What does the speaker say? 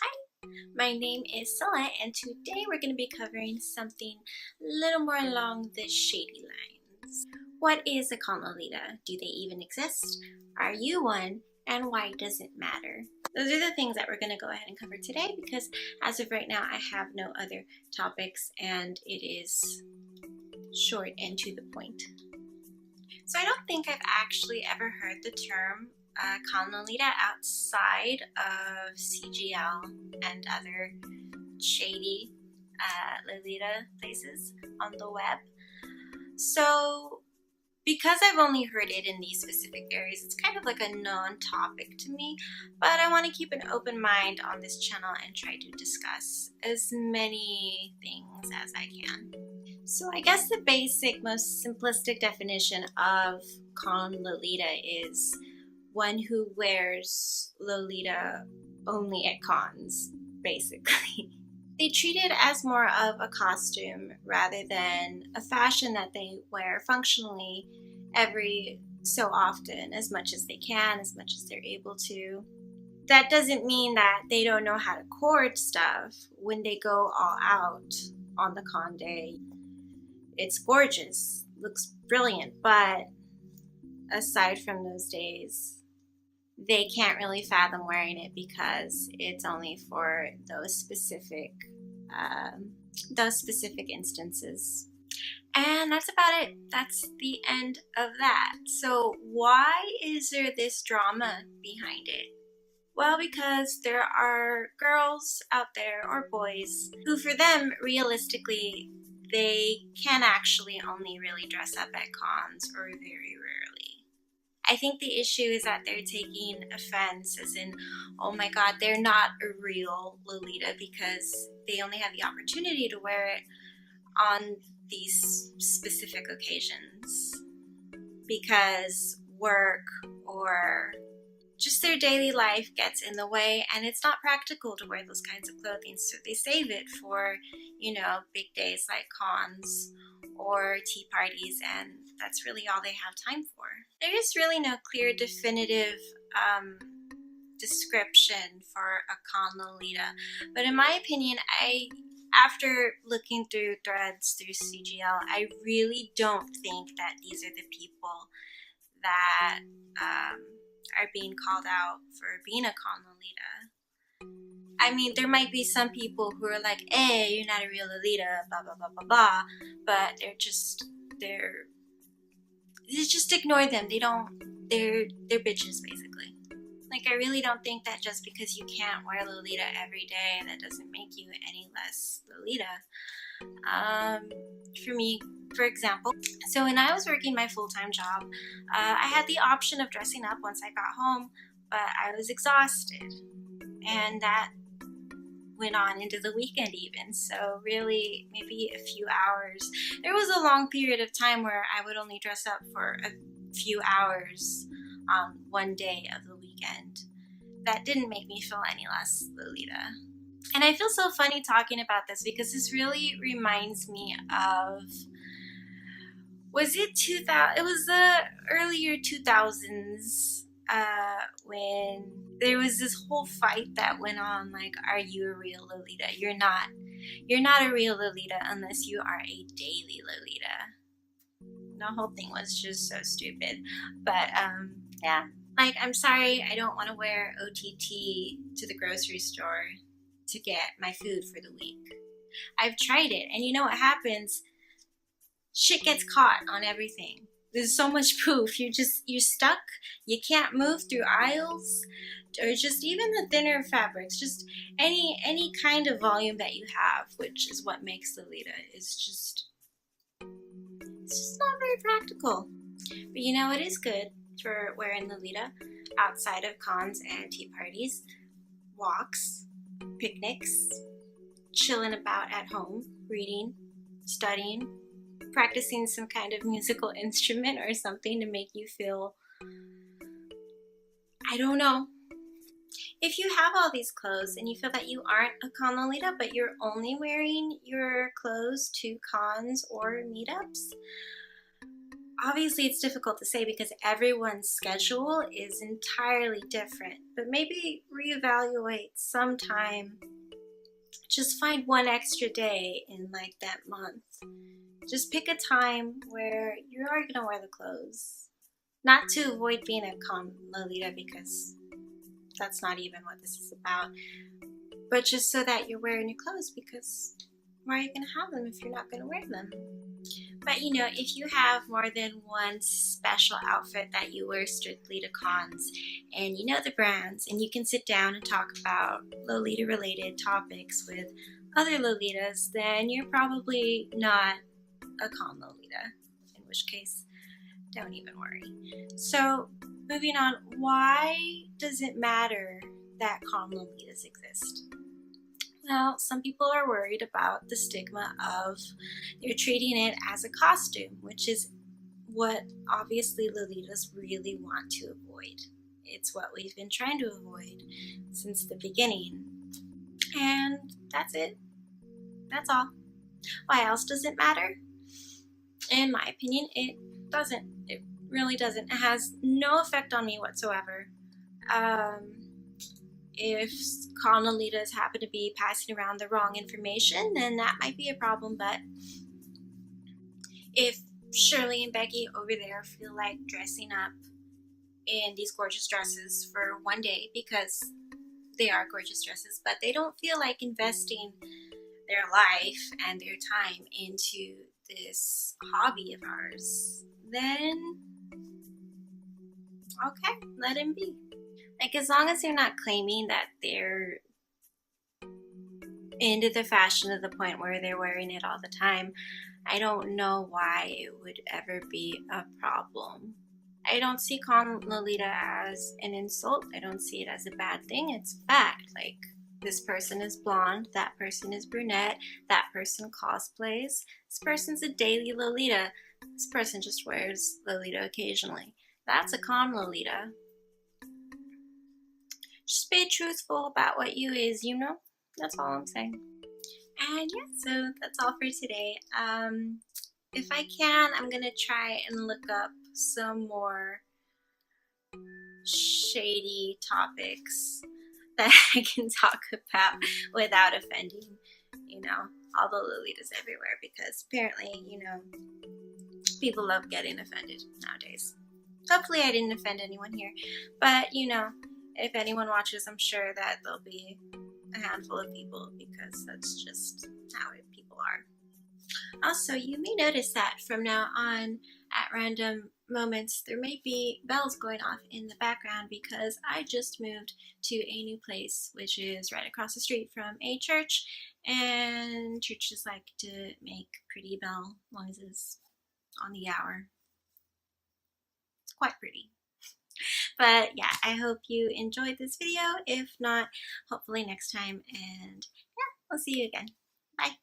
Hi, my name is Scylla, and today we're going to be covering something a little more along the shady lines. What is a con Lolita? Do they even exist? Are you one? And why does it matter? Those are the things that we're going to go ahead and cover today because as of right now I have no other topics and it is short and to the point. So I don't think I've actually ever heard the term con Lolita outside of CGL and other shady Lolita places on the web. So because I've only heard it in these specific areas, it's kind of like a non-topic to me, but I want to keep an open mind on this channel and try to discuss as many things as I can. So I guess the basic, most simplistic definition of con Lolita is one who wears Lolita only at cons, basically. They treat it as more of a costume rather than a fashion that they wear functionally every so often, as much as they can, as much as they're able to. That doesn't mean that they don't know how to cord stuff when they go all out on the con day. It's gorgeous, looks brilliant, but aside from those days, they can't really fathom wearing it because it's only for those specific instances. And that's about it. That's the end of that. So why is there this drama behind it? Well, because there are girls out there, or boys, who for them, realistically, they can actually only really dress up at cons or very rarely. I think the issue is that they're taking offense, as in, oh my god, they're not a real Lolita because they only have the opportunity to wear it on these specific occasions because work or just their daily life gets in the way and it's not practical to wear those kinds of clothing, so they save it for, big days like cons or tea parties, and that's really all they have time for. There is really no clear, definitive description for a con Lolita, but in my opinion, after looking through threads through CGL, I really don't think that these are the people that are being called out for being a con Lolita. I mean, there might be some people who are like, hey, you're not a real Lolita, blah, blah, blah, blah, blah, but just ignore them. They're bitches, basically. Like, I really don't think that just because you can't wear Lolita every day, that doesn't make you any less Lolita. For me, for example, so when I was working my full-time job, I had the option of dressing up once I got home, but I was exhausted. And that went on into the weekend even, so really maybe a few hours. There was a long period of time where I would only dress up for a few hours on one day of the weekend. That didn't make me feel any less Lolita. And I feel so funny talking about this because this really reminds me of, was it 2000? It was the earlier 2000s when there was this whole fight that went on, like, are you a real Lolita? You're not a real Lolita unless you are a daily Lolita. The whole thing was just so stupid. But yeah, like, I'm sorry, I don't want to wear OTT to the grocery store to get my food for the week. I've tried it, and you know what happens? Shit gets caught on everything. There's so much poof. You're stuck. You can't move through aisles, or just even the thinner fabrics. Just any kind of volume that you have, which is what makes Lolita, it's just not very practical. But you know, it is good for wearing Lolita outside of cons and tea parties, walks, picnics, chilling about at home, reading, studying, practicing some kind of musical instrument or something to make you feel, I don't know. If you have all these clothes and you feel that you aren't a con Lolita, but you're only wearing your clothes to cons or meetups, obviously it's difficult to say because everyone's schedule is entirely different, but maybe reevaluate sometime. Just find one extra day in like that month. Just pick a time where you are gonna wear the clothes. Not to avoid being a con Lolita, because that's not even what this is about, but just so that you're wearing your clothes, because why are you gonna have them if you're not gonna wear them? But you know, if you have more than one special outfit that you wear strictly to cons, and you know the brands, and you can sit down and talk about Lolita related topics with other Lolitas, then you're probably not a con Lolita, in which case, don't even worry. So, moving on, why does it matter that con Lolitas exist? Well, some people are worried about the stigma of they're treating it as a costume, which is what obviously Lolitas really want to avoid. It's what we've been trying to avoid since the beginning. And that's it. That's all. Why else does it matter? In my opinion, it doesn't. It really doesn't. It has no effect on me whatsoever. If con Lolitas happen to be passing around the wrong information, then that might be a problem. But if Shirley and Becky over there feel like dressing up in these gorgeous dresses for one day, because they are gorgeous dresses, but they don't feel like investing their life and their time into this hobby of ours, then okay, let him be. Like, as long as they're not claiming that they're into the fashion to the point where they're wearing it all the time, I don't know why it would ever be a problem. I don't see con Lolita as an insult. I don't see it as a bad thing. It's fact. Like, this person is blonde, that person is brunette, that person cosplays, this person's a daily Lolita, this person just wears Lolita occasionally. That's a con Lolita. Just be truthful about what you is, you know? That's all I'm saying. And yeah, so that's all for today. If I can, I'm gonna try and look up some more shady topics that I can talk about without offending, you know, all the Lolitas everywhere, because apparently, you know, people love getting offended nowadays. Hopefully I didn't offend anyone here, but you know, if anyone watches, I'm sure that there'll be a handful of people, because that's just how people are. Also, you may notice that from now on, at random moments, there may be bells going off in the background, because I just moved to a new place, which is right across the street from a church, and churches like to make pretty bell noises on the hour. It's quite pretty. But yeah, I hope you enjoyed this video. If not, hopefully next time, and yeah, I'll see you again. Bye.